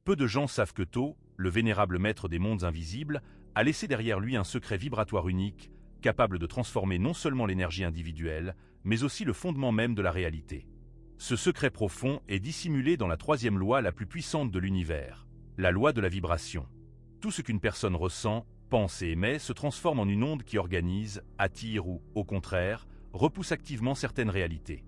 Peu de gens savent que Thoth, le vénérable maître des mondes invisibles, a laissé derrière lui un secret vibratoire unique, capable de transformer non seulement l'énergie individuelle, mais aussi le fondement même de la réalité. Ce secret profond est dissimulé dans la troisième loi la plus puissante de l'univers, la loi de la vibration. Tout ce qu'une personne ressent, pense et émet se transforme en une onde qui organise, attire ou, au contraire, repousse activement certaines réalités.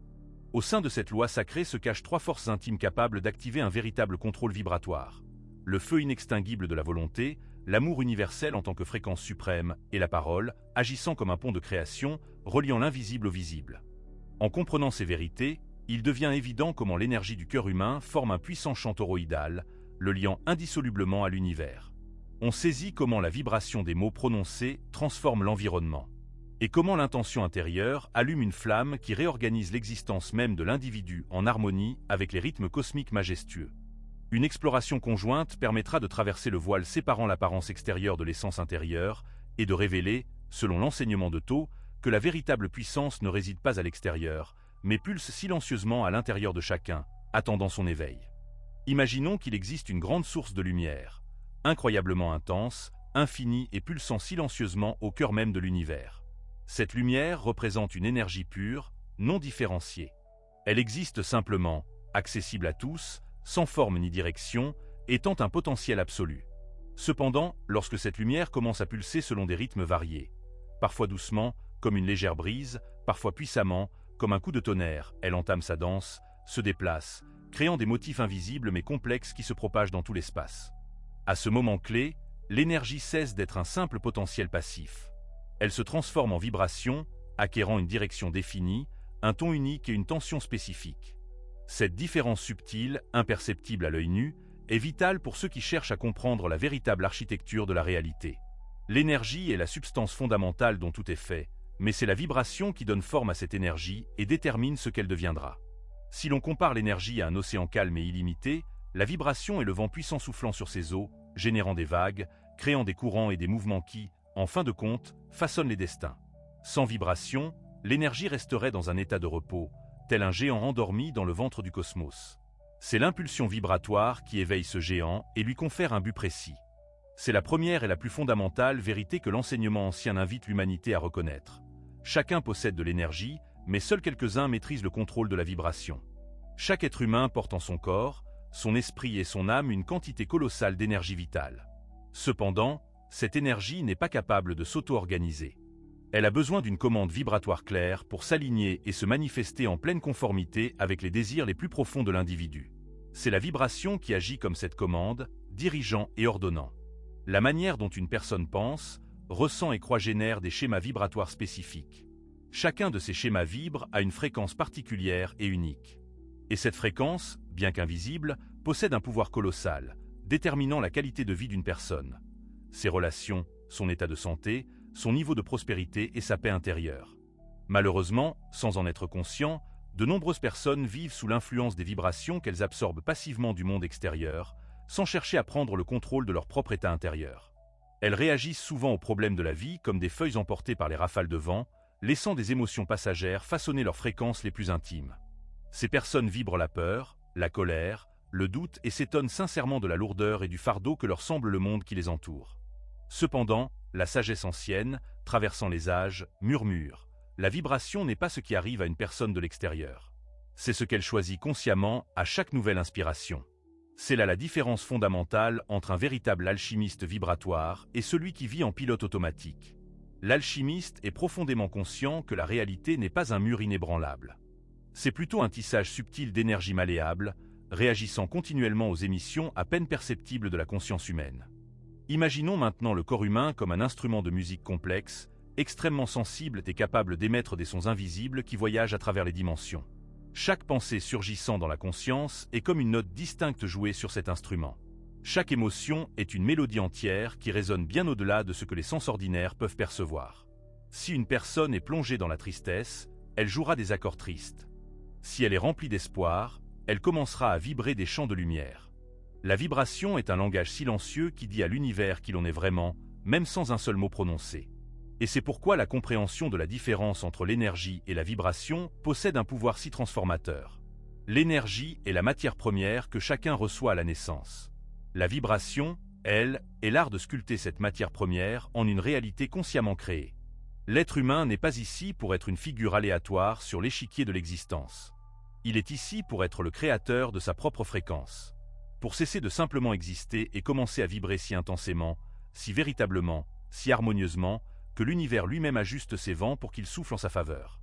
Au sein de cette loi sacrée se cachent trois forces intimes capables d'activer un véritable contrôle vibratoire. Le feu inextinguible de la volonté, l'amour universel en tant que fréquence suprême, et la parole, agissant comme un pont de création, reliant l'invisible au visible. En comprenant ces vérités, il devient évident comment l'énergie du cœur humain forme un puissant champ toroïdal, le liant indissolublement à l'univers. On saisit comment la vibration des mots prononcés transforme l'environnement, et comment l'intention intérieure allume une flamme qui réorganise l'existence même de l'individu en harmonie avec les rythmes cosmiques majestueux. Une exploration conjointe permettra de traverser le voile séparant l'apparence extérieure de l'essence intérieure et de révéler, selon l'enseignement de Thoth, que la véritable puissance ne réside pas à l'extérieur, mais pulse silencieusement à l'intérieur de chacun, attendant son éveil. Imaginons qu'il existe une grande source de lumière, incroyablement intense, infinie et pulsant silencieusement au cœur même de l'univers. Cette lumière représente une énergie pure, non différenciée. Elle existe simplement, accessible à tous, sans forme ni direction, étant un potentiel absolu. Cependant, lorsque cette lumière commence à pulser selon des rythmes variés, parfois doucement, comme une légère brise, parfois puissamment, comme un coup de tonnerre, elle entame sa danse, se déplace, créant des motifs invisibles mais complexes qui se propagent dans tout l'espace. À ce moment clé, l'énergie cesse d'être un simple potentiel passif. Elle se transforme en vibration, acquérant une direction définie, un ton unique et une tension spécifique. Cette différence subtile, imperceptible à l'œil nu, est vitale pour ceux qui cherchent à comprendre la véritable architecture de la réalité. L'énergie est la substance fondamentale dont tout est fait, mais c'est la vibration qui donne forme à cette énergie et détermine ce qu'elle deviendra. Si l'on compare l'énergie à un océan calme et illimité, la vibration est le vent puissant soufflant sur ses eaux, générant des vagues, créant des courants et des mouvements qui, en fin de compte, façonnent les destins. Sans vibration, l'énergie resterait dans un état de repos, tel un géant endormi dans le ventre du cosmos. C'est l'impulsion vibratoire qui éveille ce géant et lui confère un but précis. C'est la première et la plus fondamentale vérité que l'enseignement ancien invite l'humanité à reconnaître. Chacun possède de l'énergie, mais seuls quelques-uns maîtrisent le contrôle de la vibration. Chaque être humain porte en son corps, son esprit et son âme une quantité colossale d'énergie vitale. Cependant, cette énergie n'est pas capable de s'auto-organiser. Elle a besoin d'une commande vibratoire claire pour s'aligner et se manifester en pleine conformité avec les désirs les plus profonds de l'individu. C'est la vibration qui agit comme cette commande, dirigeant et ordonnant. La manière dont une personne pense, ressent et croit génère des schémas vibratoires spécifiques. Chacun de ces schémas vibre à une fréquence particulière et unique. Et cette fréquence, bien qu'invisible, possède un pouvoir colossal, déterminant la qualité de vie d'une personne. Ses relations, son état de santé, son niveau de prospérité et sa paix intérieure. Malheureusement, sans en être conscient, de nombreuses personnes vivent sous l'influence des vibrations qu'elles absorbent passivement du monde extérieur, sans chercher à prendre le contrôle de leur propre état intérieur. Elles réagissent souvent aux problèmes de la vie comme des feuilles emportées par les rafales de vent, laissant des émotions passagères façonner leurs fréquences les plus intimes. Ces personnes vibrent la peur, la colère, le doute et s'étonnent sincèrement de la lourdeur et du fardeau que leur semble le monde qui les entoure. Cependant, la sagesse ancienne, traversant les âges, murmure. La vibration n'est pas ce qui arrive à une personne de l'extérieur. C'est ce qu'elle choisit consciemment à chaque nouvelle inspiration. C'est là la différence fondamentale entre un véritable alchimiste vibratoire et celui qui vit en pilote automatique. L'alchimiste est profondément conscient que la réalité n'est pas un mur inébranlable. C'est plutôt un tissage subtil d'énergie malléable, réagissant continuellement aux émissions à peine perceptibles de la conscience humaine. Imaginons maintenant le corps humain comme un instrument de musique complexe, extrêmement sensible et capable d'émettre des sons invisibles qui voyagent à travers les dimensions. Chaque pensée surgissant dans la conscience est comme une note distincte jouée sur cet instrument. Chaque émotion est une mélodie entière qui résonne bien au-delà de ce que les sens ordinaires peuvent percevoir. Si une personne est plongée dans la tristesse, elle jouera des accords tristes. Si elle est remplie d'espoir, elle commencera à vibrer des chants de lumière. La vibration est un langage silencieux qui dit à l'univers qui l'on est vraiment, même sans un seul mot prononcé. Et c'est pourquoi la compréhension de la différence entre l'énergie et la vibration possède un pouvoir si transformateur. L'énergie est la matière première que chacun reçoit à la naissance. La vibration, elle, est l'art de sculpter cette matière première en une réalité consciemment créée. L'être humain n'est pas ici pour être une figure aléatoire sur l'échiquier de l'existence. Il est ici pour être le créateur de sa propre fréquence. Pour cesser de simplement exister et commencer à vibrer si intensément, si véritablement, si harmonieusement, que l'univers lui-même ajuste ses vents pour qu'il souffle en sa faveur.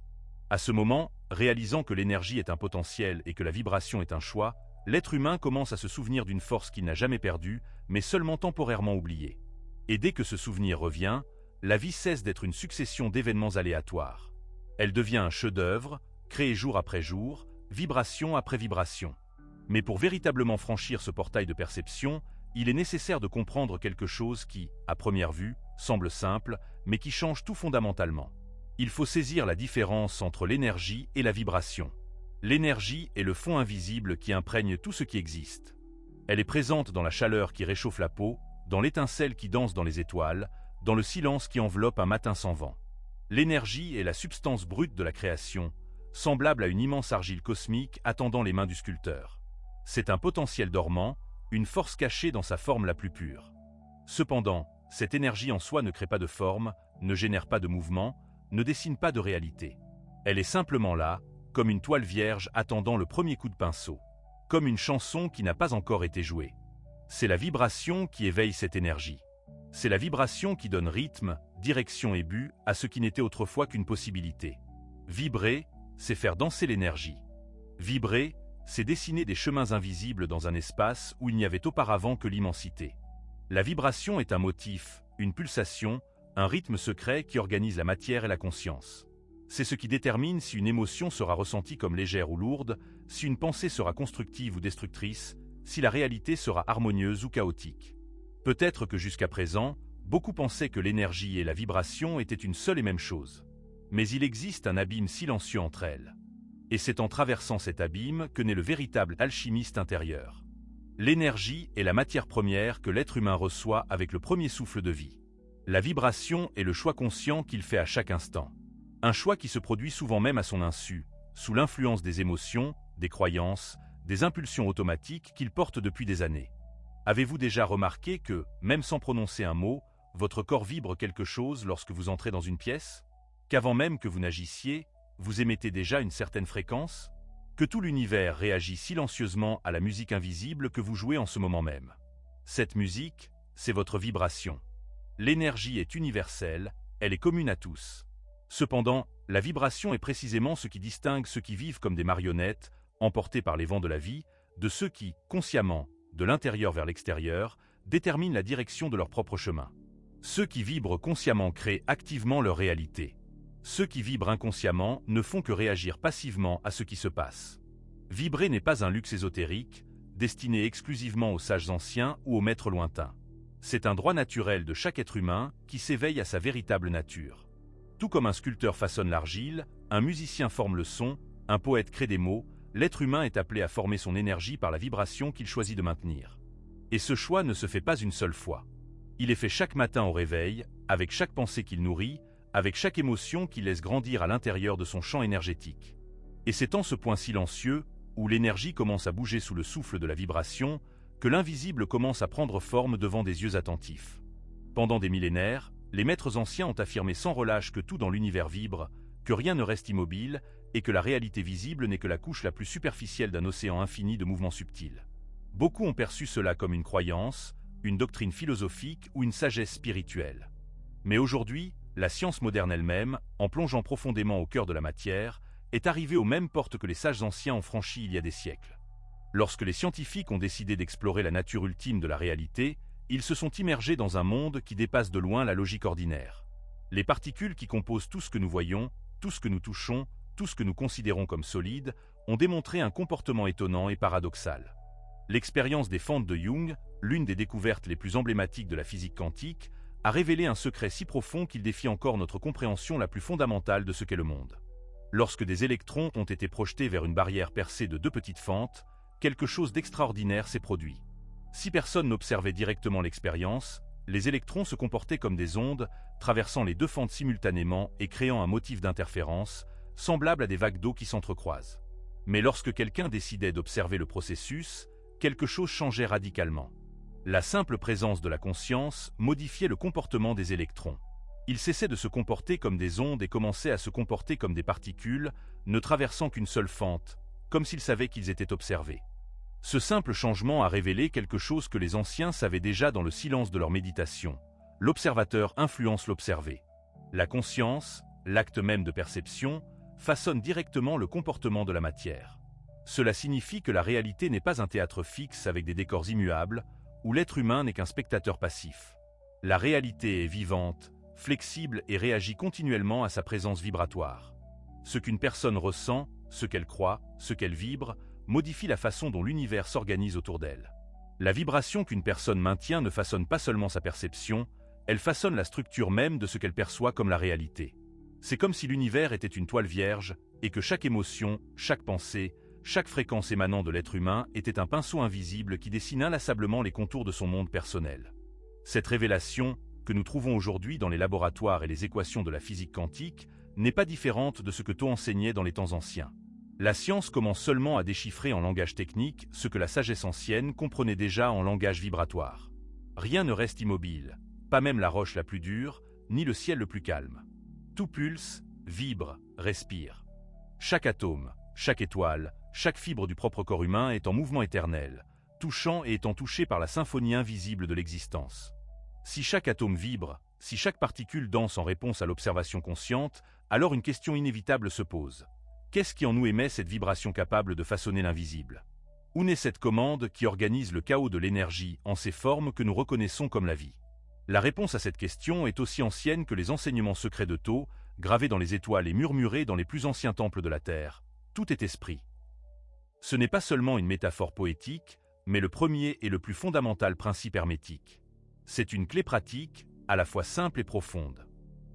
À ce moment, réalisant que l'énergie est un potentiel et que la vibration est un choix, l'être humain commence à se souvenir d'une force qu'il n'a jamais perdue, mais seulement temporairement oubliée. Et dès que ce souvenir revient, la vie cesse d'être une succession d'événements aléatoires. Elle devient un chef-d'œuvre, créé jour après jour, vibration après vibration. Mais pour véritablement franchir ce portail de perception, il est nécessaire de comprendre quelque chose qui, à première vue, semble simple, mais qui change tout fondamentalement. Il faut saisir la différence entre l'énergie et la vibration. L'énergie est le fond invisible qui imprègne tout ce qui existe. Elle est présente dans la chaleur qui réchauffe la peau, dans l'étincelle qui danse dans les étoiles, dans le silence qui enveloppe un matin sans vent. L'énergie est la substance brute de la création, semblable à une immense argile cosmique attendant les mains du sculpteur. C'est un potentiel dormant, une force cachée dans sa forme la plus pure. Cependant, cette énergie en soi ne crée pas de forme, ne génère pas de mouvement, ne dessine pas de réalité. Elle est simplement là, comme une toile vierge attendant le premier coup de pinceau, comme une chanson qui n'a pas encore été jouée. C'est la vibration qui éveille cette énergie. C'est la vibration qui donne rythme, direction et but à ce qui n'était autrefois qu'une possibilité. Vibrer, c'est faire danser l'énergie. Vibrer, c'est dessiner des chemins invisibles dans un espace où il n'y avait auparavant que l'immensité. La vibration est un motif, une pulsation, un rythme secret qui organise la matière et la conscience. C'est ce qui détermine si une émotion sera ressentie comme légère ou lourde, si une pensée sera constructive ou destructrice, si la réalité sera harmonieuse ou chaotique. Peut-être que jusqu'à présent, beaucoup pensaient que l'énergie et la vibration étaient une seule et même chose. Mais il existe un abîme silencieux entre elles. Et c'est en traversant cet abîme que naît le véritable alchimiste intérieur. L'énergie est la matière première que l'être humain reçoit avec le premier souffle de vie. La vibration est le choix conscient qu'il fait à chaque instant. Un choix qui se produit souvent même à son insu, sous l'influence des émotions, des croyances, des impulsions automatiques qu'il porte depuis des années. Avez-vous déjà remarqué que, même sans prononcer un mot, votre corps vibre quelque chose lorsque vous entrez dans une pièce? Qu'avant même que vous n'agissiez, vous émettez déjà une certaine fréquence? Que tout l'univers réagit silencieusement à la musique invisible que vous jouez en ce moment même. Cette musique, c'est votre vibration. L'énergie est universelle, elle est commune à tous. Cependant, la vibration est précisément ce qui distingue ceux qui vivent comme des marionnettes, emportés par les vents de la vie, de ceux qui, consciemment, de l'intérieur vers l'extérieur, déterminent la direction de leur propre chemin. Ceux qui vibrent consciemment créent activement leur réalité. Ceux qui vibrent inconsciemment ne font que réagir passivement à ce qui se passe. Vibrer n'est pas un luxe ésotérique, destiné exclusivement aux sages anciens ou aux maîtres lointains. C'est un droit naturel de chaque être humain qui s'éveille à sa véritable nature. Tout comme un sculpteur façonne l'argile, un musicien forme le son, un poète crée des mots, l'être humain est appelé à former son énergie par la vibration qu'il choisit de maintenir. Et ce choix ne se fait pas une seule fois. Il est fait chaque matin au réveil, avec chaque pensée qu'il nourrit, avec chaque émotion qu'il laisse grandir à l'intérieur de son champ énergétique. Et c'est en ce point silencieux, où l'énergie commence à bouger sous le souffle de la vibration, que l'invisible commence à prendre forme devant des yeux attentifs. Pendant des millénaires, les maîtres anciens ont affirmé sans relâche que tout dans l'univers vibre, que rien ne reste immobile, et que la réalité visible n'est que la couche la plus superficielle d'un océan infini de mouvements subtils. Beaucoup ont perçu cela comme une croyance, une doctrine philosophique ou une sagesse spirituelle. Mais aujourd'hui, la science moderne elle-même, en plongeant profondément au cœur de la matière, est arrivée aux mêmes portes que les sages anciens ont franchies il y a des siècles. Lorsque les scientifiques ont décidé d'explorer la nature ultime de la réalité, ils se sont immergés dans un monde qui dépasse de loin la logique ordinaire. Les particules qui composent tout ce que nous voyons, tout ce que nous touchons, tout ce que nous considérons comme solide, ont démontré un comportement étonnant et paradoxal. L'expérience des fentes de Jung, l'une des découvertes les plus emblématiques de la physique quantique, a révélé un secret si profond qu'il défie encore notre compréhension la plus fondamentale de ce qu'est le monde. Lorsque des électrons ont été projetés vers une barrière percée de deux petites fentes, quelque chose d'extraordinaire s'est produit. Si personne n'observait directement l'expérience, les électrons se comportaient comme des ondes, traversant les deux fentes simultanément et créant un motif d'interférence, semblable à des vagues d'eau qui s'entrecroisent. Mais lorsque quelqu'un décidait d'observer le processus, quelque chose changeait radicalement. La simple présence de la conscience modifiait le comportement des électrons. Ils cessaient de se comporter comme des ondes et commençaient à se comporter comme des particules, ne traversant qu'une seule fente, comme s'ils savaient qu'ils étaient observés. Ce simple changement a révélé quelque chose que les anciens savaient déjà dans le silence de leur méditation. L'observateur influence l'observé. La conscience, l'acte même de perception, façonne directement le comportement de la matière. Cela signifie que la réalité n'est pas un théâtre fixe avec des décors immuables, où l'être humain n'est qu'un spectateur passif. La réalité est vivante, flexible et réagit continuellement à sa présence vibratoire. Ce qu'une personne ressent, ce qu'elle croit, ce qu'elle vibre, modifie la façon dont l'univers s'organise autour d'elle. La vibration qu'une personne maintient ne façonne pas seulement sa perception, elle façonne la structure même de ce qu'elle perçoit comme la réalité. C'est comme si l'univers était une toile vierge et que chaque émotion, chaque pensée, chaque fréquence émanant de l'être humain était un pinceau invisible qui dessine inlassablement les contours de son monde personnel. Cette révélation, que nous trouvons aujourd'hui dans les laboratoires et les équations de la physique quantique, n'est pas différente de ce que Tho enseignait dans les temps anciens. La science commence seulement à déchiffrer en langage technique ce que la sagesse ancienne comprenait déjà en langage vibratoire. Rien ne reste immobile, pas même la roche la plus dure, ni le ciel le plus calme. Tout pulse, vibre, respire. Chaque atome, chaque étoile, chaque fibre du propre corps humain est en mouvement éternel, touchant et étant touché par la symphonie invisible de l'existence. Si chaque atome vibre, si chaque particule danse en réponse à l'observation consciente, alors une question inévitable se pose. Qu'est-ce qui en nous émet cette vibration capable de façonner l'invisible? Où naît cette commande qui organise le chaos de l'énergie en ces formes que nous reconnaissons comme la vie? La réponse à cette question est aussi ancienne que les enseignements secrets de Tho, gravés dans les étoiles et murmurés dans les plus anciens temples de la Terre. Tout est esprit. Ce n'est pas seulement une métaphore poétique, mais le premier et le plus fondamental principe hermétique. C'est une clé pratique, à la fois simple et profonde.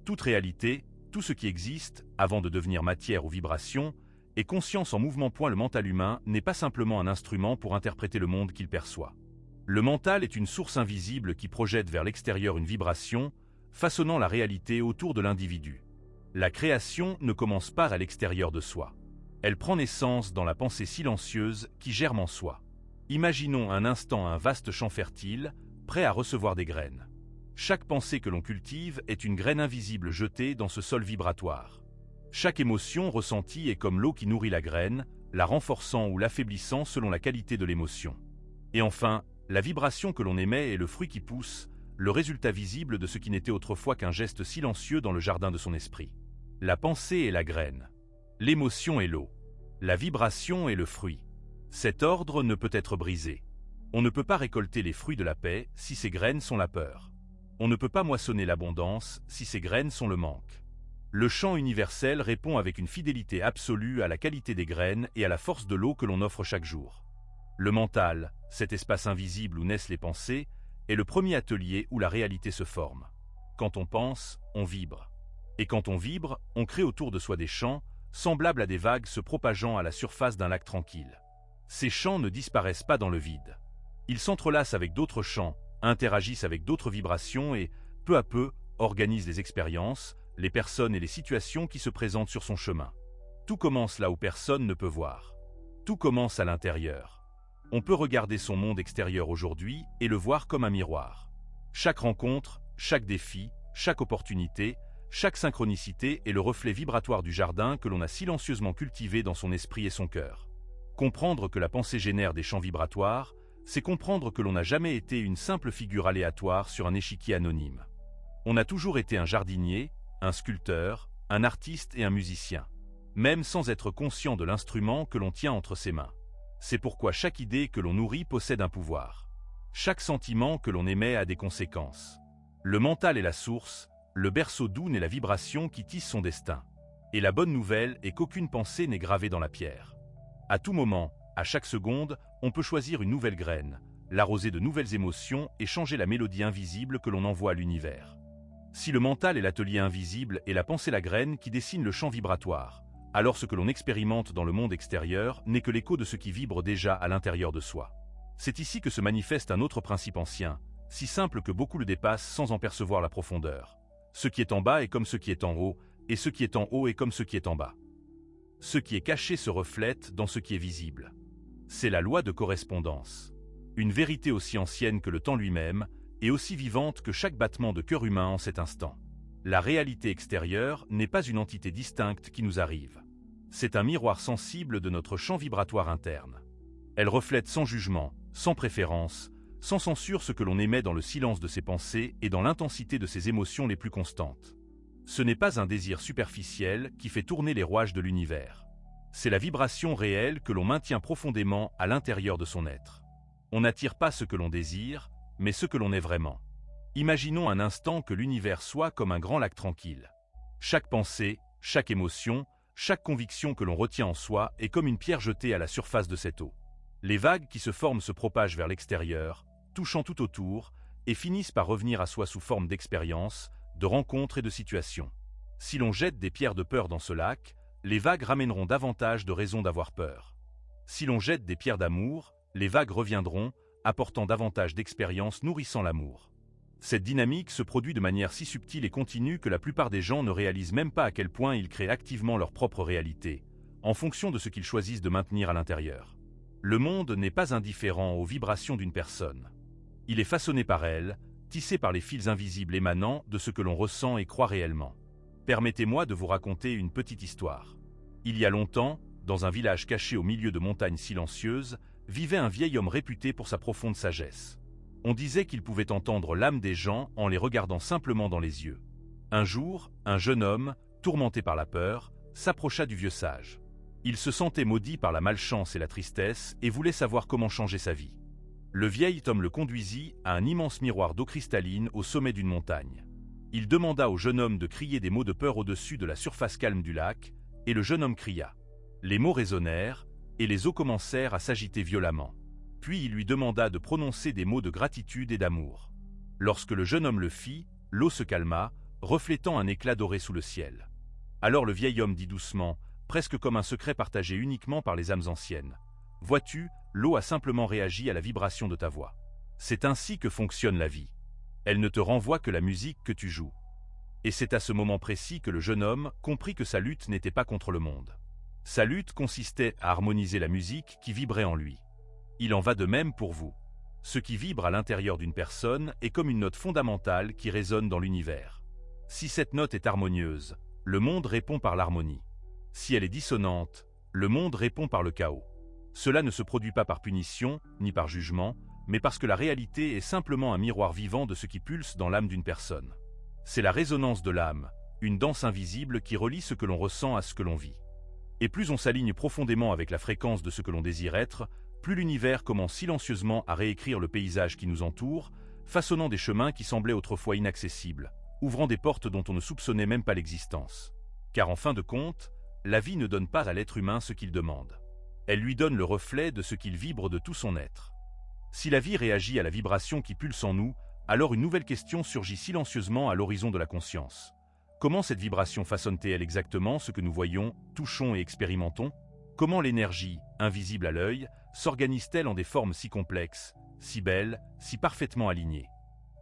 Toute réalité, tout ce qui existe, avant de devenir matière ou vibration, est conscience en mouvement. Le mental humain n'est pas simplement un instrument pour interpréter le monde qu'il perçoit. Le mental est une source invisible qui projette vers l'extérieur une vibration, façonnant la réalité autour de l'individu. La création ne commence pas à l'extérieur de soi. Elle prend naissance dans la pensée silencieuse qui germe en soi. Imaginons un instant un vaste champ fertile, prêt à recevoir des graines. Chaque pensée que l'on cultive est une graine invisible jetée dans ce sol vibratoire. Chaque émotion ressentie est comme l'eau qui nourrit la graine, la renforçant ou l'affaiblissant selon la qualité de l'émotion. Et enfin, la vibration que l'on émet est le fruit qui pousse, le résultat visible de ce qui n'était autrefois qu'un geste silencieux dans le jardin de son esprit. La pensée est la graine. L'émotion est l'eau. La vibration est le fruit. Cet ordre ne peut être brisé. On ne peut pas récolter les fruits de la paix si ces graines sont la peur. On ne peut pas moissonner l'abondance si ces graines sont le manque. Le chant universel répond avec une fidélité absolue à la qualité des graines et à la force de l'eau que l'on offre chaque jour. Le mental, cet espace invisible où naissent les pensées, est le premier atelier où la réalité se forme. Quand on pense, on vibre. Et quand on vibre, on crée autour de soi des champs, semblables à des vagues se propageant à la surface d'un lac tranquille. Ces champs ne disparaissent pas dans le vide. Ils s'entrelacent avec d'autres champs, interagissent avec d'autres vibrations et, peu à peu, organisent les expériences, les personnes et les situations qui se présentent sur son chemin. Tout commence là où personne ne peut voir. Tout commence à l'intérieur. On peut regarder son monde extérieur aujourd'hui et le voir comme un miroir. Chaque rencontre, chaque défi, chaque opportunité, chaque synchronicité est le reflet vibratoire du jardin que l'on a silencieusement cultivé dans son esprit et son cœur. Comprendre que la pensée génère des champs vibratoires, c'est comprendre que l'on n'a jamais été une simple figure aléatoire sur un échiquier anonyme. On a toujours été un jardinier, un sculpteur, un artiste et un musicien, même sans être conscient de l'instrument que l'on tient entre ses mains. C'est pourquoi chaque idée que l'on nourrit possède un pouvoir. Chaque sentiment que l'on émet a des conséquences. Le mental est la source, le berceau d'où naît la vibration qui tisse son destin. Et la bonne nouvelle est qu'aucune pensée n'est gravée dans la pierre. À tout moment, à chaque seconde, on peut choisir une nouvelle graine, l'arroser de nouvelles émotions et changer la mélodie invisible que l'on envoie à l'univers. Si le mental est l'atelier invisible et la pensée la graine qui dessine le champ vibratoire, alors ce que l'on expérimente dans le monde extérieur n'est que l'écho de ce qui vibre déjà à l'intérieur de soi. C'est ici que se manifeste un autre principe ancien, si simple que beaucoup le dépassent sans en percevoir la profondeur. Ce qui est en bas est comme ce qui est en haut, et ce qui est en haut est comme ce qui est en bas. Ce qui est caché se reflète dans ce qui est visible. C'est la loi de correspondance. Une vérité aussi ancienne que le temps lui-même, et aussi vivante que chaque battement de cœur humain en cet instant. La réalité extérieure n'est pas une entité distincte qui nous arrive. C'est un miroir sensible de notre champ vibratoire interne. Elle reflète sans jugement, sans préférence, sans censure ce que l'on émet dans le silence de ses pensées et dans l'intensité de ses émotions les plus constantes. Ce n'est pas un désir superficiel qui fait tourner les rouages de l'univers. C'est la vibration réelle que l'on maintient profondément à l'intérieur de son être. On n'attire pas ce que l'on désire, mais ce que l'on est vraiment. Imaginons un instant que l'univers soit comme un grand lac tranquille. Chaque pensée, chaque émotion, chaque conviction que l'on retient en soi est comme une pierre jetée à la surface de cette eau. Les vagues qui se forment se propagent vers l'extérieur, touchant tout autour, et finissent par revenir à soi sous forme d'expériences, de rencontres et de situations. Si l'on jette des pierres de peur dans ce lac, les vagues ramèneront davantage de raisons d'avoir peur. Si l'on jette des pierres d'amour, les vagues reviendront, apportant davantage d'expériences nourrissant l'amour. Cette dynamique se produit de manière si subtile et continue que la plupart des gens ne réalisent même pas à quel point ils créent activement leur propre réalité, en fonction de ce qu'ils choisissent de maintenir à l'intérieur. Le monde n'est pas indifférent aux vibrations d'une personne. Il est façonné par elle, tissé par les fils invisibles émanant de ce que l'on ressent et croit réellement. Permettez-moi de vous raconter une petite histoire. Il y a longtemps, dans un village caché au milieu de montagnes silencieuses, vivait un vieil homme réputé pour sa profonde sagesse. On disait qu'il pouvait entendre l'âme des gens en les regardant simplement dans les yeux. Un jour, un jeune homme, tourmenté par la peur, s'approcha du vieux sage. Il se sentait maudit par la malchance et la tristesse et voulait savoir comment changer sa vie. Le vieil homme le conduisit à un immense miroir d'eau cristalline au sommet d'une montagne. Il demanda au jeune homme de crier des mots de peur au-dessus de la surface calme du lac, et le jeune homme cria. Les mots résonnèrent, et les eaux commencèrent à s'agiter violemment. Puis il lui demanda de prononcer des mots de gratitude et d'amour. Lorsque le jeune homme le fit, l'eau se calma, reflétant un éclat doré sous le ciel. Alors le vieil homme dit doucement, presque comme un secret partagé uniquement par les âmes anciennes. « Vois-tu, l'eau a simplement réagi à la vibration de ta voix. C'est ainsi que fonctionne la vie. Elle ne te renvoie que la musique que tu joues. » Et c'est à ce moment précis que le jeune homme comprit que sa lutte n'était pas contre le monde. Sa lutte consistait à harmoniser la musique qui vibrait en lui. Il en va de même pour vous. Ce qui vibre à l'intérieur d'une personne est comme une note fondamentale qui résonne dans l'univers. Si cette note est harmonieuse, le monde répond par l'harmonie. Si elle est dissonante, le monde répond par le chaos. Cela ne se produit pas par punition, ni par jugement, mais parce que la réalité est simplement un miroir vivant de ce qui pulse dans l'âme d'une personne. C'est la résonance de l'âme, une danse invisible qui relie ce que l'on ressent à ce que l'on vit. Et plus on s'aligne profondément avec la fréquence de ce que l'on désire être, plus l'univers commence silencieusement à réécrire le paysage qui nous entoure, façonnant des chemins qui semblaient autrefois inaccessibles, ouvrant des portes dont on ne soupçonnait même pas l'existence. Car en fin de compte, la vie ne donne pas à l'être humain ce qu'il demande. Elle lui donne le reflet de ce qu'il vibre de tout son être. Si la vie réagit à la vibration qui pulse en nous, alors une nouvelle question surgit silencieusement à l'horizon de la conscience. Comment cette vibration façonne-t-elle exactement ce que nous voyons, touchons et expérimentons? Comment l'énergie, invisible à l'œil, s'organise-t-elle en des formes si complexes, si belles, si parfaitement alignées?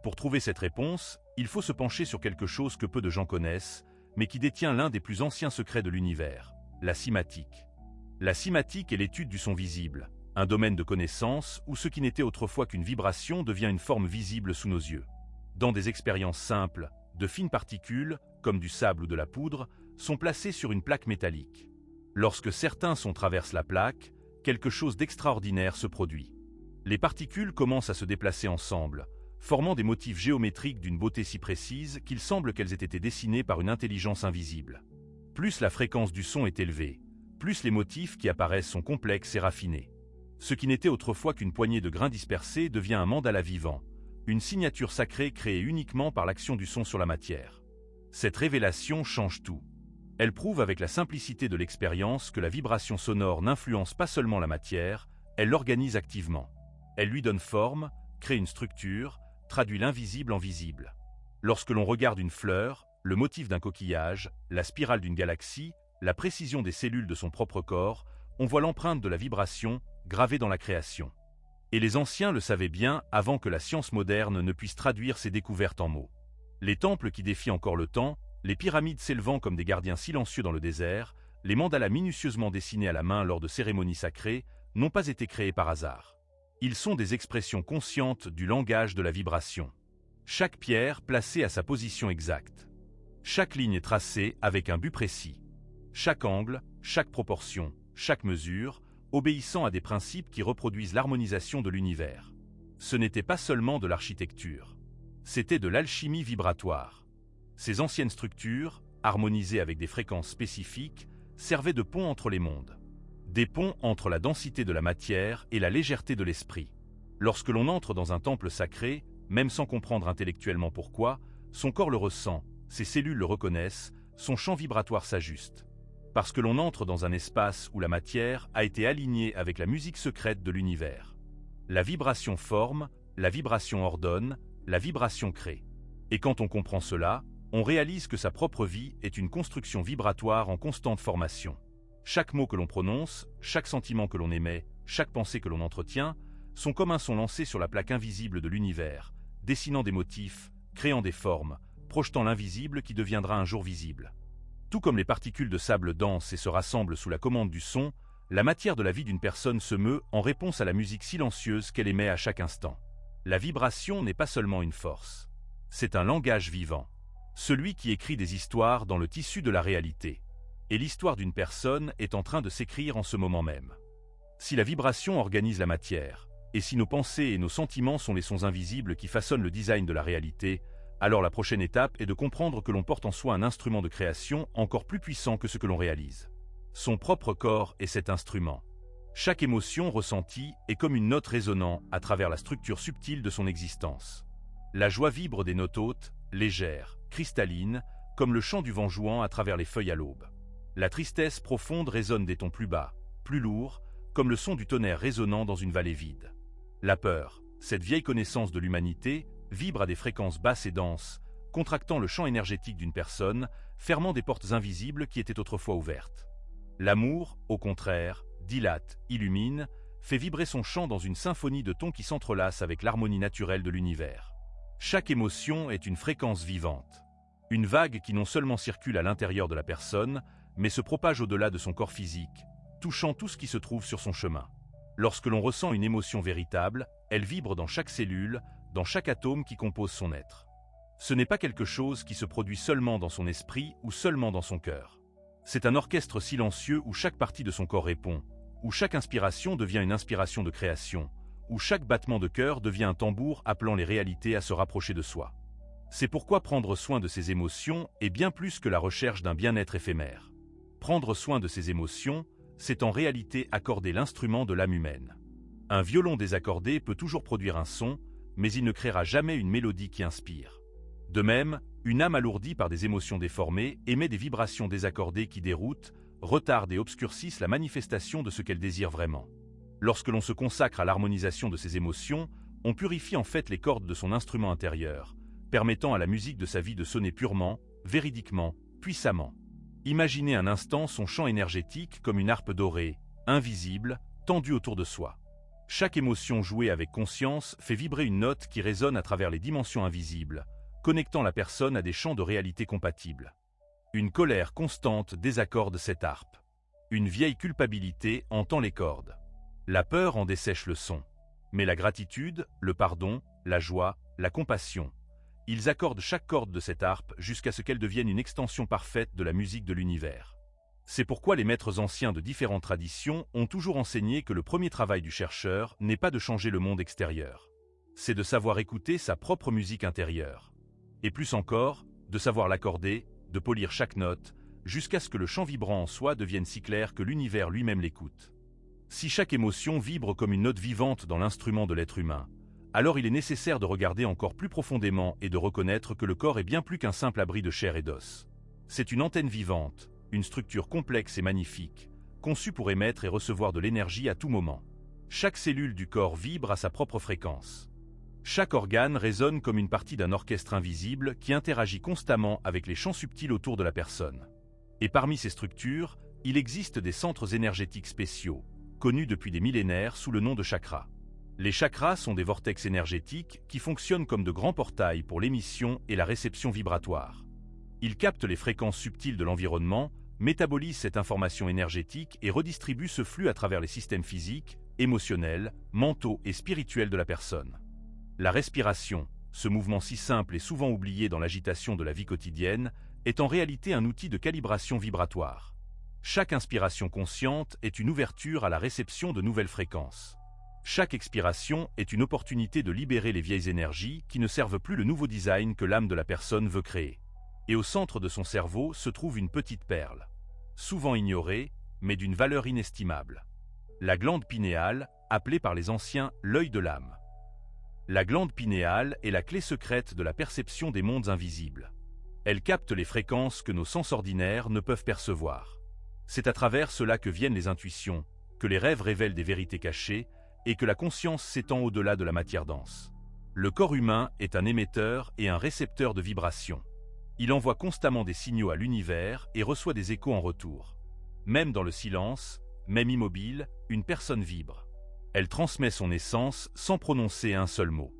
Pour trouver cette réponse, il faut se pencher sur quelque chose que peu de gens connaissent, mais qui détient l'un des plus anciens secrets de l'univers, la cymatique. La cymatique est l'étude du son visible, un domaine de connaissance où ce qui n'était autrefois qu'une vibration devient une forme visible sous nos yeux. Dans des expériences simples, de fines particules, comme du sable ou de la poudre, sont placées sur une plaque métallique. Lorsque certains sons traversent la plaque, quelque chose d'extraordinaire se produit. Les particules commencent à se déplacer ensemble, formant des motifs géométriques d'une beauté si précise qu'il semble qu'elles aient été dessinées par une intelligence invisible. Plus la fréquence du son est élevée, plus les motifs qui apparaissent sont complexes et raffinés. Ce qui n'était autrefois qu'une poignée de grains dispersés devient un mandala vivant, une signature sacrée créée uniquement par l'action du son sur la matière. Cette révélation change tout. Elle prouve avec la simplicité de l'expérience que la vibration sonore n'influence pas seulement la matière, elle l'organise activement. Elle lui donne forme, crée une structure, traduit l'invisible en visible. Lorsque l'on regarde une fleur, le motif d'un coquillage, la spirale d'une galaxie, la précision des cellules de son propre corps, on voit l'empreinte de la vibration gravée dans la création. Et les anciens le savaient bien avant que la science moderne ne puisse traduire ces découvertes en mots. Les temples qui défient encore le temps, les pyramides s'élevant comme des gardiens silencieux dans le désert, les mandalas minutieusement dessinés à la main lors de cérémonies sacrées, n'ont pas été créés par hasard. Ils sont des expressions conscientes du langage de la vibration. Chaque pierre placée à sa position exacte. Chaque ligne tracée avec un but précis. Chaque angle, chaque proportion, chaque mesure, obéissant à des principes qui reproduisent l'harmonisation de l'univers. Ce n'était pas seulement de l'architecture. C'était de l'alchimie vibratoire. Ces anciennes structures, harmonisées avec des fréquences spécifiques, servaient de pont entre les mondes. Des ponts entre la densité de la matière et la légèreté de l'esprit. Lorsque l'on entre dans un temple sacré, même sans comprendre intellectuellement pourquoi, son corps le ressent, ses cellules le reconnaissent, son champ vibratoire s'ajuste. Parce que l'on entre dans un espace où la matière a été alignée avec la musique secrète de l'univers. La vibration forme, la vibration ordonne, la vibration crée. Et quand on comprend cela, on réalise que sa propre vie est une construction vibratoire en constante formation. Chaque mot que l'on prononce, chaque sentiment que l'on émet, chaque pensée que l'on entretient, sont comme un son lancé sur la plaque invisible de l'univers, dessinant des motifs, créant des formes, projetant l'invisible qui deviendra un jour visible. Tout comme les particules de sable dansent et se rassemblent sous la commande du son, la matière de la vie d'une personne se meut en réponse à la musique silencieuse qu'elle émet à chaque instant. La vibration n'est pas seulement une force. C'est un langage vivant. Celui qui écrit des histoires dans le tissu de la réalité. Et l'histoire d'une personne est en train de s'écrire en ce moment même. Si la vibration organise la matière, et si nos pensées et nos sentiments sont les sons invisibles qui façonnent le design de la réalité, alors la prochaine étape est de comprendre que l'on porte en soi un instrument de création encore plus puissant que ce que l'on réalise. Son propre corps est cet instrument. Chaque émotion ressentie est comme une note résonnant à travers la structure subtile de son existence. La joie vibre des notes hautes, légères, cristallines, comme le chant du vent jouant à travers les feuilles à l'aube. La tristesse profonde résonne des tons plus bas, plus lourds, comme le son du tonnerre résonnant dans une vallée vide. La peur, cette vieille connaissance de l'humanité, vibre à des fréquences basses et denses, contractant le champ énergétique d'une personne, fermant des portes invisibles qui étaient autrefois ouvertes. L'amour, au contraire, dilate, illumine, fait vibrer son chant dans une symphonie de tons qui s'entrelacent avec l'harmonie naturelle de l'univers. Chaque émotion est une fréquence vivante. Une vague qui non seulement circule à l'intérieur de la personne, mais se propage au-delà de son corps physique, touchant tout ce qui se trouve sur son chemin. Lorsque l'on ressent une émotion véritable, elle vibre dans chaque cellule, dans chaque atome qui compose son être. Ce n'est pas quelque chose qui se produit seulement dans son esprit ou seulement dans son cœur. C'est un orchestre silencieux où chaque partie de son corps répond, où chaque inspiration devient une inspiration de création, où chaque battement de cœur devient un tambour appelant les réalités à se rapprocher de soi. C'est pourquoi prendre soin de ses émotions est bien plus que la recherche d'un bien-être éphémère. Prendre soin de ses émotions, c'est en réalité accorder l'instrument de l'âme humaine. Un violon désaccordé peut toujours produire un son, mais il ne créera jamais une mélodie qui inspire. De même, une âme alourdie par des émotions déformées émet des vibrations désaccordées qui déroutent, retardent et obscurcissent la manifestation de ce qu'elle désire vraiment. Lorsque l'on se consacre à l'harmonisation de ses émotions, on purifie en fait les cordes de son instrument intérieur, permettant à la musique de sa vie de sonner purement, véridiquement, puissamment. Imaginez un instant son champ énergétique comme une harpe dorée, invisible, tendue autour de soi. Chaque émotion jouée avec conscience fait vibrer une note qui résonne à travers les dimensions invisibles, connectant la personne à des champs de réalité compatibles. Une colère constante désaccorde cette harpe. Une vieille culpabilité entend les cordes. La peur en dessèche le son. Mais la gratitude, le pardon, la joie, la compassion, ils accordent chaque corde de cette harpe jusqu'à ce qu'elle devienne une extension parfaite de la musique de l'univers. C'est pourquoi les maîtres anciens de différentes traditions ont toujours enseigné que le premier travail du chercheur n'est pas de changer le monde extérieur. C'est de savoir écouter sa propre musique intérieure. Et plus encore, de savoir l'accorder, de polir chaque note, jusqu'à ce que le chant vibrant en soi devienne si clair que l'univers lui-même l'écoute. Si chaque émotion vibre comme une note vivante dans l'instrument de l'être humain, alors il est nécessaire de regarder encore plus profondément et de reconnaître que le corps est bien plus qu'un simple abri de chair et d'os. C'est une antenne vivante, une structure complexe et magnifique, conçue pour émettre et recevoir de l'énergie à tout moment. Chaque cellule du corps vibre à sa propre fréquence. Chaque organe résonne comme une partie d'un orchestre invisible qui interagit constamment avec les champs subtils autour de la personne. Et parmi ces structures, il existe des centres énergétiques spéciaux, connus depuis des millénaires sous le nom de chakras. Les chakras sont des vortex énergétiques qui fonctionnent comme de grands portails pour l'émission et la réception vibratoire. Ils captent les fréquences subtiles de l'environnement, métabolisent cette information énergétique et redistribuent ce flux à travers les systèmes physiques, émotionnels, mentaux et spirituels de la personne. La respiration, ce mouvement si simple et souvent oublié dans l'agitation de la vie quotidienne, est en réalité un outil de calibration vibratoire. Chaque inspiration consciente est une ouverture à la réception de nouvelles fréquences. Chaque expiration est une opportunité de libérer les vieilles énergies qui ne servent plus le nouveau design que l'âme de la personne veut créer. Et au centre de son cerveau se trouve une petite perle, souvent ignorée, mais d'une valeur inestimable. La glande pinéale, appelée par les anciens l'œil de l'âme. La glande pinéale est la clé secrète de la perception des mondes invisibles. Elle capte les fréquences que nos sens ordinaires ne peuvent percevoir. C'est à travers cela que viennent les intuitions, que les rêves révèlent des vérités cachées et que la conscience s'étend au-delà de la matière dense. Le corps humain est un émetteur et un récepteur de vibrations. Il envoie constamment des signaux à l'univers et reçoit des échos en retour. Même dans le silence, même immobile, une personne vibre. Elle transmet son essence sans prononcer un seul mot.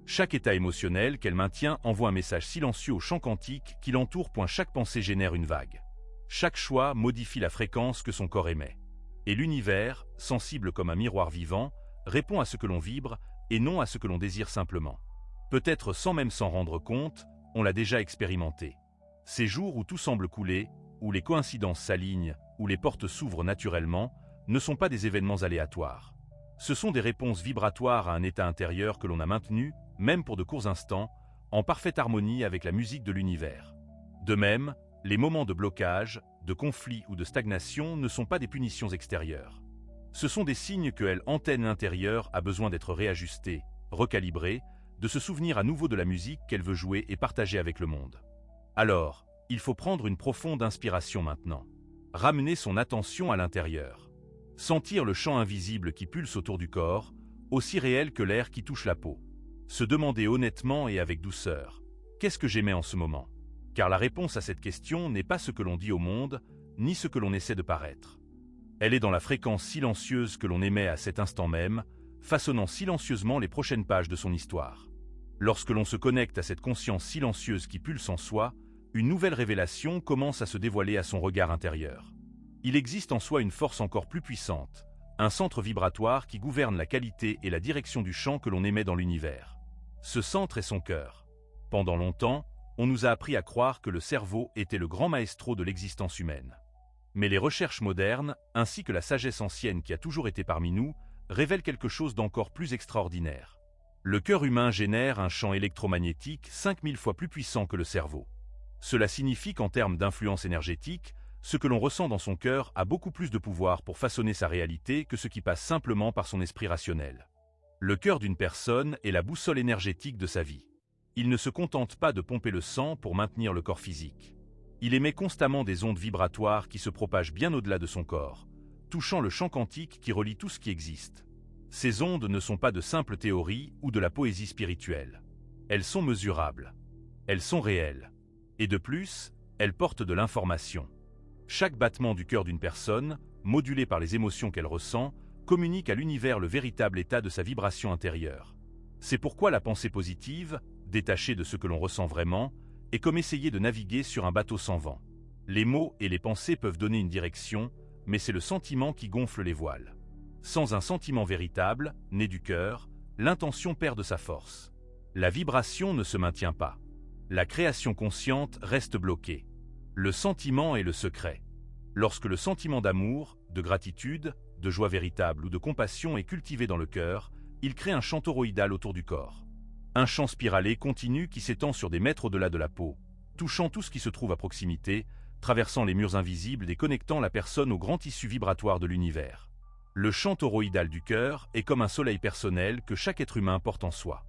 Chaque état émotionnel qu'elle maintient envoie un message silencieux au champ quantique qui l'entoure. Chaque pensée génère une vague. Chaque choix modifie la fréquence que son corps émet. Et l'univers, sensible comme un miroir vivant, répond à ce que l'on vibre et non à ce que l'on désire simplement. Peut-être sans même s'en rendre compte, on l'a déjà expérimenté. Ces jours où tout semble couler, où les coïncidences s'alignent, où les portes s'ouvrent naturellement, ne sont pas des événements aléatoires. Ce sont des réponses vibratoires à un état intérieur que l'on a maintenu, même pour de courts instants, en parfaite harmonie avec la musique de l'univers. De même, les moments de blocage, de conflit ou de stagnation ne sont pas des punitions extérieures. Ce sont des signes que l'antenne intérieure a besoin d'être réajustée, recalibrée, de se souvenir à nouveau de la musique qu'elle veut jouer et partager avec le monde. Alors, il faut prendre une profonde inspiration maintenant. Ramener son attention à l'intérieur. Sentir le champ invisible qui pulse autour du corps, aussi réel que l'air qui touche la peau. Se demander honnêtement et avec douceur, qu'est-ce que j'aimais en ce moment ? Car la réponse à cette question n'est pas ce que l'on dit au monde, ni ce que l'on essaie de paraître. Elle est dans la fréquence silencieuse que l'on émet à cet instant même, façonnant silencieusement les prochaines pages de son histoire. Lorsque l'on se connecte à cette conscience silencieuse qui pulse en soi, une nouvelle révélation commence à se dévoiler à son regard intérieur. Il existe en soi une force encore plus puissante, un centre vibratoire qui gouverne la qualité et la direction du chant que l'on émet dans l'univers. Ce centre est son cœur. Pendant longtemps, on nous a appris à croire que le cerveau était le grand maestro de l'existence humaine. Mais les recherches modernes, ainsi que la sagesse ancienne qui a toujours été parmi nous, révèlent quelque chose d'encore plus extraordinaire. Le cœur humain génère un champ électromagnétique 5000 fois plus puissant que le cerveau. Cela signifie qu'en termes d'influence énergétique, ce que l'on ressent dans son cœur a beaucoup plus de pouvoir pour façonner sa réalité que ce qui passe simplement par son esprit rationnel. Le cœur d'une personne est la boussole énergétique de sa vie. Il ne se contente pas de pomper le sang pour maintenir le corps physique. Il émet constamment des ondes vibratoires qui se propagent bien au-delà de son corps, touchant le champ quantique qui relie tout ce qui existe. Ces ondes ne sont pas de simples théories ou de la poésie spirituelle. Elles sont mesurables. Elles sont réelles. Et de plus, elles portent de l'information. Chaque battement du cœur d'une personne, modulé par les émotions qu'elle ressent, communique à l'univers le véritable état de sa vibration intérieure. C'est pourquoi la pensée positive, détachée de ce que l'on ressent vraiment, est comme essayer de naviguer sur un bateau sans vent. Les mots et les pensées peuvent donner une direction, mais c'est le sentiment qui gonfle les voiles. Sans un sentiment véritable, né du cœur, l'intention perd de sa force. La vibration ne se maintient pas. La création consciente reste bloquée. Le sentiment est le secret. Lorsque le sentiment d'amour, de gratitude, de joie véritable ou de compassion est cultivé dans le cœur, il crée un champ toroïdal autour du corps. Un champ spiralé continu qui s'étend sur des mètres au-delà de la peau, touchant tout ce qui se trouve à proximité, traversant les murs invisibles et connectant la personne au grand tissu vibratoire de l'univers. Le champ toroïdal du cœur est comme un soleil personnel que chaque être humain porte en soi.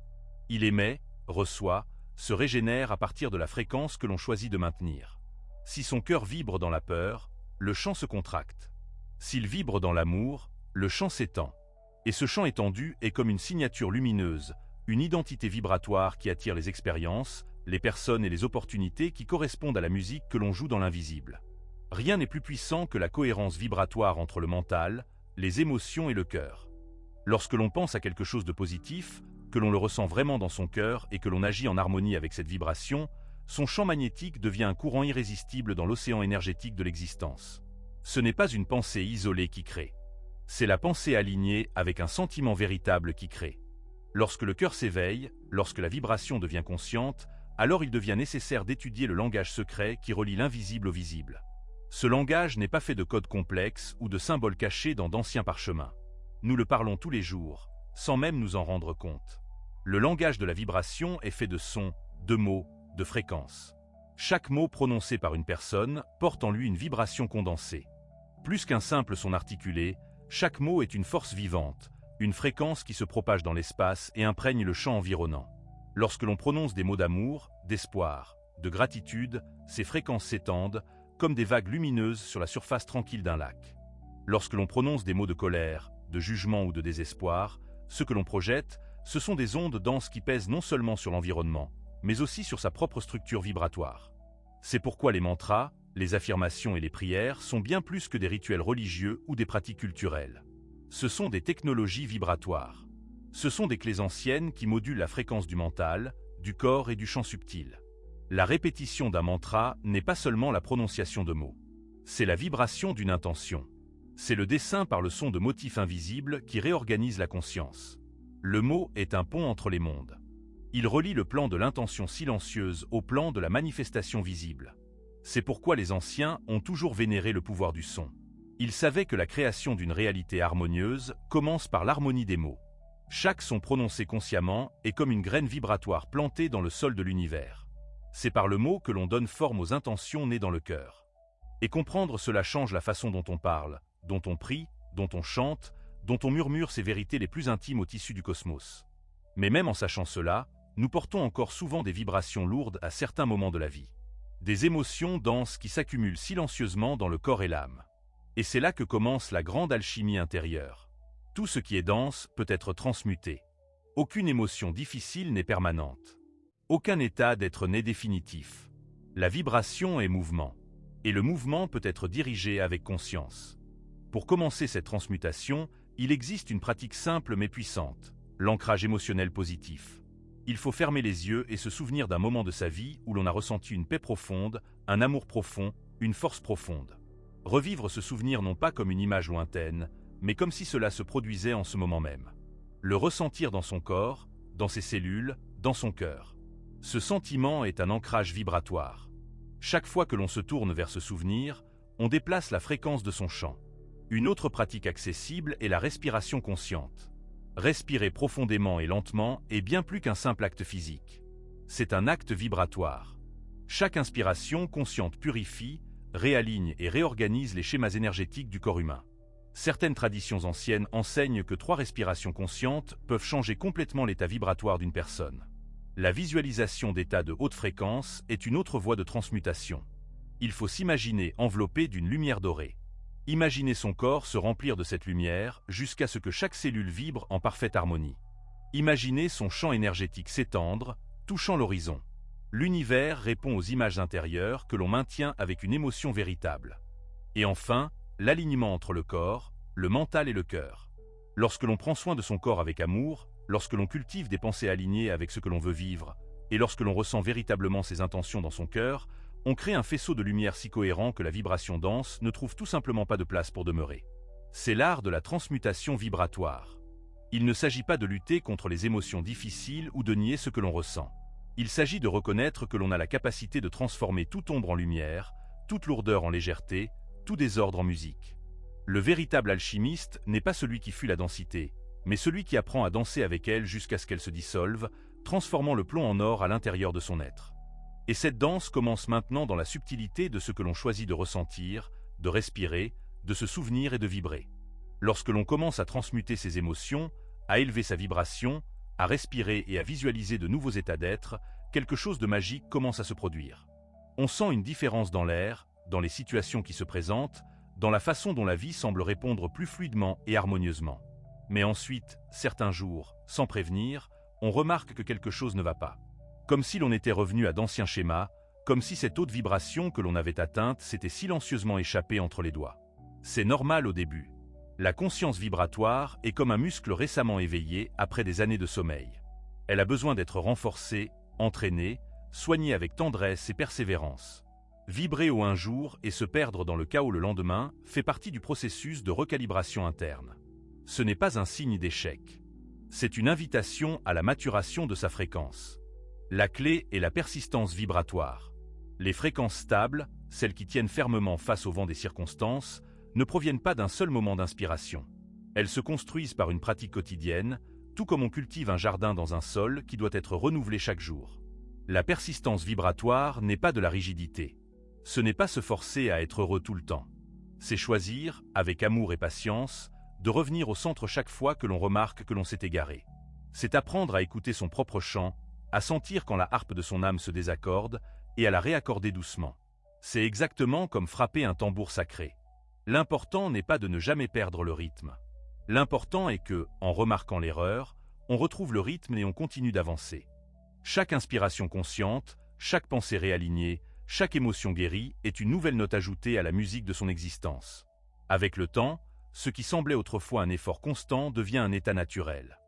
Il émet, reçoit, se régénère à partir de la fréquence que l'on choisit de maintenir. Si son cœur vibre dans la peur, le champ se contracte. S'il vibre dans l'amour, le champ s'étend. Et ce champ étendu est comme une signature lumineuse, une identité vibratoire qui attire les expériences, les personnes et les opportunités qui correspondent à la musique que l'on joue dans l'invisible. Rien n'est plus puissant que la cohérence vibratoire entre le mental, les émotions et le cœur. Lorsque l'on pense à quelque chose de positif, que l'on le ressent vraiment dans son cœur et que l'on agit en harmonie avec cette vibration, son champ magnétique devient un courant irrésistible dans l'océan énergétique de l'existence. Ce n'est pas une pensée isolée qui crée. C'est la pensée alignée avec un sentiment véritable qui crée. Lorsque le cœur s'éveille, lorsque la vibration devient consciente, alors il devient nécessaire d'étudier le langage secret qui relie l'invisible au visible. Ce langage n'est pas fait de codes complexes ou de symboles cachés dans d'anciens parchemins. Nous le parlons tous les jours, sans même nous en rendre compte. Le langage de la vibration est fait de sons, de mots, de fréquences. Chaque mot prononcé par une personne porte en lui une vibration condensée. Plus qu'un simple son articulé, chaque mot est une force vivante, une fréquence qui se propage dans l'espace et imprègne le champ environnant. Lorsque l'on prononce des mots d'amour, d'espoir, de gratitude, ces fréquences s'étendent, comme des vagues lumineuses sur la surface tranquille d'un lac. Lorsque l'on prononce des mots de colère, de jugement ou de désespoir, ce que l'on projette, ce sont des ondes denses qui pèsent non seulement sur l'environnement, mais aussi sur sa propre structure vibratoire. C'est pourquoi les mantras, les affirmations et les prières sont bien plus que des rituels religieux ou des pratiques culturelles. Ce sont des technologies vibratoires. Ce sont des clés anciennes qui modulent la fréquence du mental, du corps et du champ subtil. La répétition d'un mantra n'est pas seulement la prononciation de mots. C'est la vibration d'une intention. C'est le dessin par le son de motifs invisibles qui réorganise la conscience. Le mot est un pont entre les mondes. Il relie le plan de l'intention silencieuse au plan de la manifestation visible. C'est pourquoi les anciens ont toujours vénéré le pouvoir du son. Ils savaient que la création d'une réalité harmonieuse commence par l'harmonie des mots. Chaque son prononcé consciemment est comme une graine vibratoire plantée dans le sol de l'univers. C'est par le mot que l'on donne forme aux intentions nées dans le cœur. Et comprendre cela change la façon dont on parle, dont on prie, dont on chante, dont on murmure ses vérités les plus intimes au tissu du cosmos. Mais même en sachant cela, nous portons encore souvent des vibrations lourdes à certains moments de la vie. Des émotions denses qui s'accumulent silencieusement dans le corps et l'âme. Et c'est là que commence la grande alchimie intérieure. Tout ce qui est dense peut être transmuté. Aucune émotion difficile n'est permanente. Aucun état d'être n'est définitif. La vibration est mouvement. Et le mouvement peut être dirigé avec conscience. Pour commencer cette transmutation, il existe une pratique simple mais puissante, l'ancrage émotionnel positif. Il faut fermer les yeux et se souvenir d'un moment de sa vie où l'on a ressenti une paix profonde, un amour profond, une force profonde. Revivre ce souvenir non pas comme une image lointaine, mais comme si cela se produisait en ce moment même. Le ressentir dans son corps, dans ses cellules, dans son cœur. Ce sentiment est un ancrage vibratoire. Chaque fois que l'on se tourne vers ce souvenir, on déplace la fréquence de son champ. Une autre pratique accessible est la respiration consciente. Respirer profondément et lentement est bien plus qu'un simple acte physique. C'est un acte vibratoire. Chaque inspiration consciente purifie, réaligne et réorganise les schémas énergétiques du corps humain. Certaines traditions anciennes enseignent que 3 respirations conscientes peuvent changer complètement l'état vibratoire d'une personne. La visualisation d'états de haute fréquence est une autre voie de transmutation. Il faut s'imaginer enveloppé d'une lumière dorée. Imaginez son corps se remplir de cette lumière jusqu'à ce que chaque cellule vibre en parfaite harmonie. Imaginez son champ énergétique s'étendre, touchant l'horizon. L'univers répond aux images intérieures que l'on maintient avec une émotion véritable. Et enfin, l'alignement entre le corps, le mental et le cœur. Lorsque l'on prend soin de son corps avec amour, lorsque l'on cultive des pensées alignées avec ce que l'on veut vivre, et lorsque l'on ressent véritablement ses intentions dans son cœur, on crée un faisceau de lumière si cohérent que la vibration dense ne trouve tout simplement pas de place pour demeurer. C'est l'art de la transmutation vibratoire. Il ne s'agit pas de lutter contre les émotions difficiles ou de nier ce que l'on ressent. Il s'agit de reconnaître que l'on a la capacité de transformer toute ombre en lumière, toute lourdeur en légèreté, tout désordre en musique. Le véritable alchimiste n'est pas celui qui fuit la densité, mais celui qui apprend à danser avec elle jusqu'à ce qu'elle se dissolve, transformant le plomb en or à l'intérieur de son être. Et cette danse commence maintenant dans la subtilité de ce que l'on choisit de ressentir, de respirer, de se souvenir et de vibrer. Lorsque l'on commence à transmuter ses émotions, à élever sa vibration, à respirer et à visualiser de nouveaux états d'être, quelque chose de magique commence à se produire. On sent une différence dans l'air, dans les situations qui se présentent, dans la façon dont la vie semble répondre plus fluidement et harmonieusement. Mais ensuite, certains jours, sans prévenir, on remarque que quelque chose ne va pas. Comme si l'on était revenu à d'anciens schémas, comme si cette haute vibration que l'on avait atteinte s'était silencieusement échappée entre les doigts. C'est normal au début. La conscience vibratoire est comme un muscle récemment éveillé après des années de sommeil. Elle a besoin d'être renforcée, entraînée, soignée avec tendresse et persévérance. Vibrer haut un jour et se perdre dans le chaos le lendemain fait partie du processus de recalibration interne. Ce n'est pas un signe d'échec. C'est une invitation à la maturation de sa fréquence. La clé est la persistance vibratoire. Les fréquences stables, celles qui tiennent fermement face au vent des circonstances, ne proviennent pas d'un seul moment d'inspiration. Elles se construisent par une pratique quotidienne, tout comme on cultive un jardin dans un sol qui doit être renouvelé chaque jour. La persistance vibratoire n'est pas de la rigidité. Ce n'est pas se forcer à être heureux tout le temps. C'est choisir, avec amour et patience, de revenir au centre chaque fois que l'on remarque que l'on s'est égaré. C'est apprendre à écouter son propre chant, à sentir quand la harpe de son âme se désaccorde et à la réaccorder doucement. C'est exactement comme frapper un tambour sacré. L'important n'est pas de ne jamais perdre le rythme. L'important est que, en remarquant l'erreur, on retrouve le rythme et on continue d'avancer. Chaque inspiration consciente, chaque pensée réalignée, chaque émotion guérie est une nouvelle note ajoutée à la musique de son existence. Avec le temps, ce qui semblait autrefois un effort constant devient un état naturel.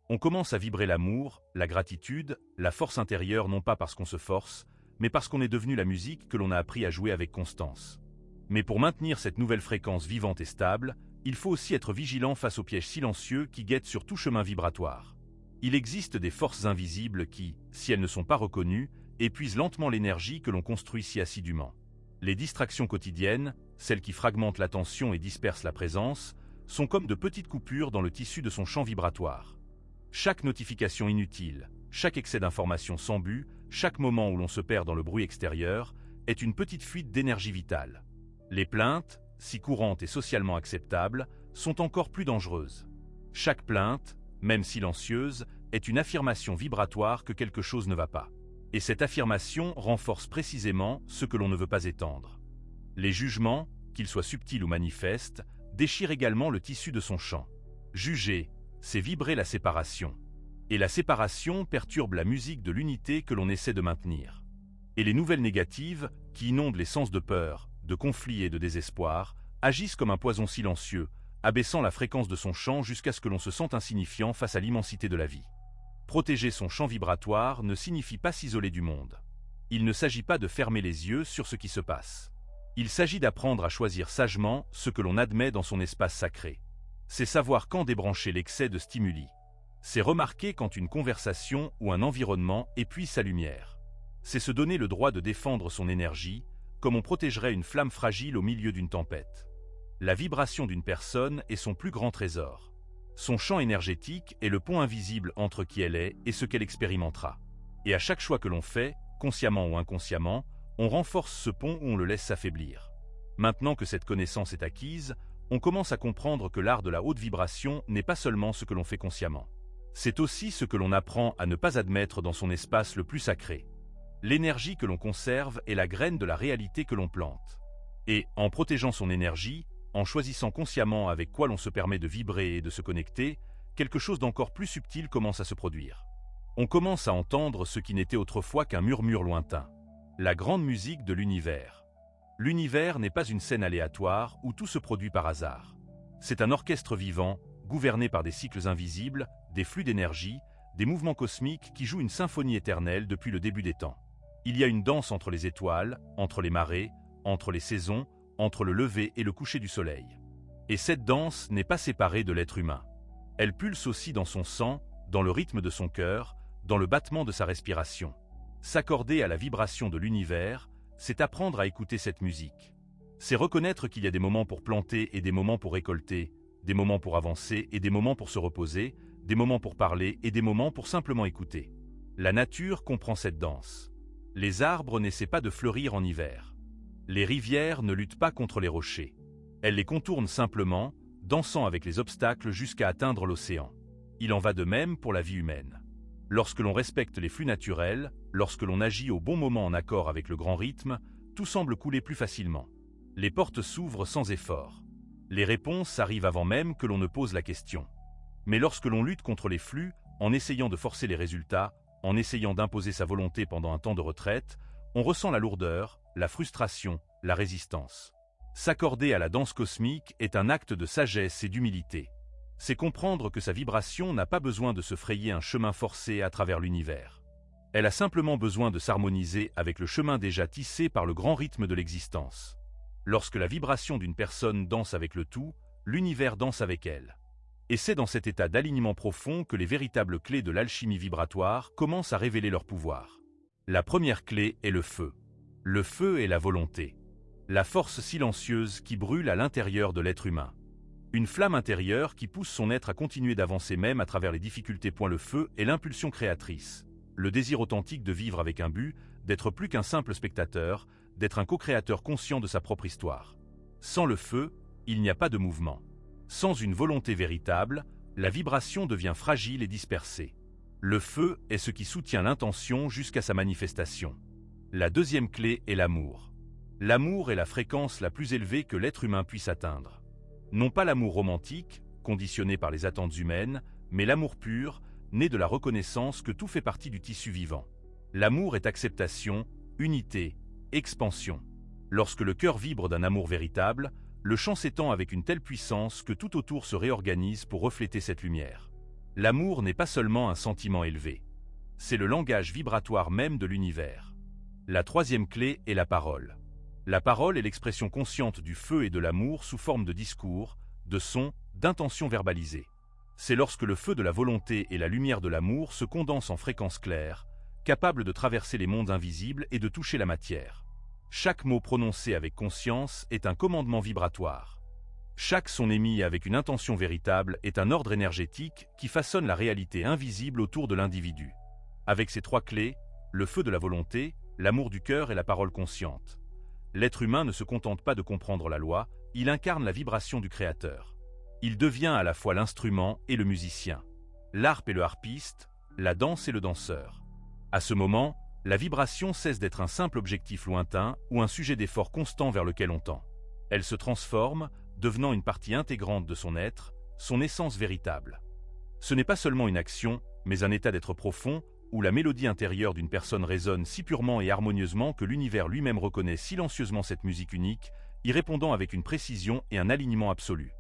On commence à vibrer l'amour, la gratitude, la force intérieure non pas parce qu'on se force, mais parce qu'on est devenu la musique que l'on a appris à jouer avec constance. Mais pour maintenir cette nouvelle fréquence vivante et stable, il faut aussi être vigilant face aux pièges silencieux qui guettent sur tout chemin vibratoire. Il existe des forces invisibles qui, si elles ne sont pas reconnues, épuisent lentement l'énergie que l'on construit si assidûment. Les distractions quotidiennes, celles qui fragmentent l'attention et dispersent la présence, sont comme de petites coupures dans le tissu de son champ vibratoire. Chaque notification inutile, chaque excès d'information sans but, chaque moment où l'on se perd dans le bruit extérieur, est une petite fuite d'énergie vitale. Les plaintes, si courantes et socialement acceptables, sont encore plus dangereuses. Chaque plainte, même silencieuse, est une affirmation vibratoire que quelque chose ne va pas. Et cette affirmation renforce précisément ce que l'on ne veut pas étendre. Les jugements, qu'ils soient subtils ou manifestes, déchirent également le tissu de son champ. Juger, c'est vibrer la séparation. Et la séparation perturbe la musique de l'unité que l'on essaie de maintenir. Et les nouvelles négatives, qui inondent les sens de peur, de conflit et de désespoir, agissent comme un poison silencieux, abaissant la fréquence de son champ jusqu'à ce que l'on se sente insignifiant face à l'immensité de la vie. Protéger son champ vibratoire ne signifie pas s'isoler du monde. Il ne s'agit pas de fermer les yeux sur ce qui se passe. Il s'agit d'apprendre à choisir sagement ce que l'on admet dans son espace sacré. C'est savoir quand débrancher l'excès de stimuli. C'est remarquer quand une conversation ou un environnement épuise sa lumière. C'est se donner le droit de défendre son énergie, comme on protégerait une flamme fragile au milieu d'une tempête. La vibration d'une personne est son plus grand trésor. Son champ énergétique est le pont invisible entre qui elle est et ce qu'elle expérimentera. Et à chaque choix que l'on fait, consciemment ou inconsciemment, on renforce ce pont ou on le laisse s'affaiblir. Maintenant que cette connaissance est acquise, on commence à comprendre que l'art de la haute vibration n'est pas seulement ce que l'on fait consciemment. C'est aussi ce que l'on apprend à ne pas admettre dans son espace le plus sacré. L'énergie que l'on conserve est la graine de la réalité que l'on plante. Et, en protégeant son énergie, en choisissant consciemment avec quoi l'on se permet de vibrer et de se connecter, quelque chose d'encore plus subtil commence à se produire. On commence à entendre ce qui n'était autrefois qu'un murmure lointain. La grande musique de l'univers. L'univers n'est pas une scène aléatoire où tout se produit par hasard. C'est un orchestre vivant, gouverné par des cycles invisibles, des flux d'énergie, des mouvements cosmiques qui jouent une symphonie éternelle depuis le début des temps. Il y a une danse entre les étoiles, entre les marées, entre les saisons, entre le lever et le coucher du soleil. Et cette danse n'est pas séparée de l'être humain. Elle pulse aussi dans son sang, dans le rythme de son cœur, dans le battement de sa respiration. S'accorder à la vibration de l'univers, c'est apprendre à écouter cette musique. C'est reconnaître qu'il y a des moments pour planter et des moments pour récolter, des moments pour avancer et des moments pour se reposer, des moments pour parler et des moments pour simplement écouter. La nature comprend cette danse. Les arbres n'essaient pas de fleurir en hiver. Les rivières ne luttent pas contre les rochers. Elles les contournent simplement, dansant avec les obstacles jusqu'à atteindre l'océan. Il en va de même pour la vie humaine. Lorsque l'on respecte les flux naturels, lorsque l'on agit au bon moment en accord avec le grand rythme, tout semble couler plus facilement. Les portes s'ouvrent sans effort. Les réponses arrivent avant même que l'on ne pose la question. Mais lorsque l'on lutte contre les flux, en essayant de forcer les résultats, en essayant d'imposer sa volonté pendant un temps de retraite, on ressent la lourdeur, la frustration, la résistance. S'accorder à la danse cosmique est un acte de sagesse et d'humilité. C'est comprendre que sa vibration n'a pas besoin de se frayer un chemin forcé à travers l'univers. Elle a simplement besoin de s'harmoniser avec le chemin déjà tissé par le grand rythme de l'existence. Lorsque la vibration d'une personne danse avec le tout, l'univers danse avec elle. Et c'est dans cet état d'alignement profond que les véritables clés de l'alchimie vibratoire commencent à révéler leur pouvoir. La première clé est le feu. Le feu est la volonté. La force silencieuse qui brûle à l'intérieur de l'être humain. Une flamme intérieure qui pousse son être à continuer d'avancer même à travers les difficultés. Le feu est l'impulsion créatrice. Le désir authentique de vivre avec un but, d'être plus qu'un simple spectateur, d'être un co-créateur conscient de sa propre histoire. Sans le feu, il n'y a pas de mouvement. Sans une volonté véritable, la vibration devient fragile et dispersée. Le feu est ce qui soutient l'intention jusqu'à sa manifestation. La deuxième clé est l'amour. L'amour est la fréquence la plus élevée que l'être humain puisse atteindre. Non pas l'amour romantique, conditionné par les attentes humaines, mais l'amour pur, né de la reconnaissance que tout fait partie du tissu vivant. L'amour est acceptation, unité, expansion. Lorsque le cœur vibre d'un amour véritable, le champ s'étend avec une telle puissance que tout autour se réorganise pour refléter cette lumière. L'amour n'est pas seulement un sentiment élevé. C'est le langage vibratoire même de l'univers. La troisième clé est la parole. La parole est l'expression consciente du feu et de l'amour sous forme de discours, de sons, d'intentions verbalisées. C'est lorsque le feu de la volonté et la lumière de l'amour se condensent en fréquences claires, capables de traverser les mondes invisibles et de toucher la matière. Chaque mot prononcé avec conscience est un commandement vibratoire. Chaque son émis avec une intention véritable est un ordre énergétique qui façonne la réalité invisible autour de l'individu. Avec ces trois clés, le feu de la volonté, l'amour du cœur et la parole consciente, l'être humain ne se contente pas de comprendre la loi, il incarne la vibration du Créateur. Il devient à la fois l'instrument et le musicien, l'harpe et le harpiste, la danse et le danseur. À ce moment, la vibration cesse d'être un simple objectif lointain ou un sujet d'effort constant vers lequel on tend. Elle se transforme, devenant une partie intégrante de son être, son essence véritable. Ce n'est pas seulement une action, mais un état d'être profond, où la mélodie intérieure d'une personne résonne si purement et harmonieusement que l'univers lui-même reconnaît silencieusement cette musique unique, y répondant avec une précision et un alignement absolu.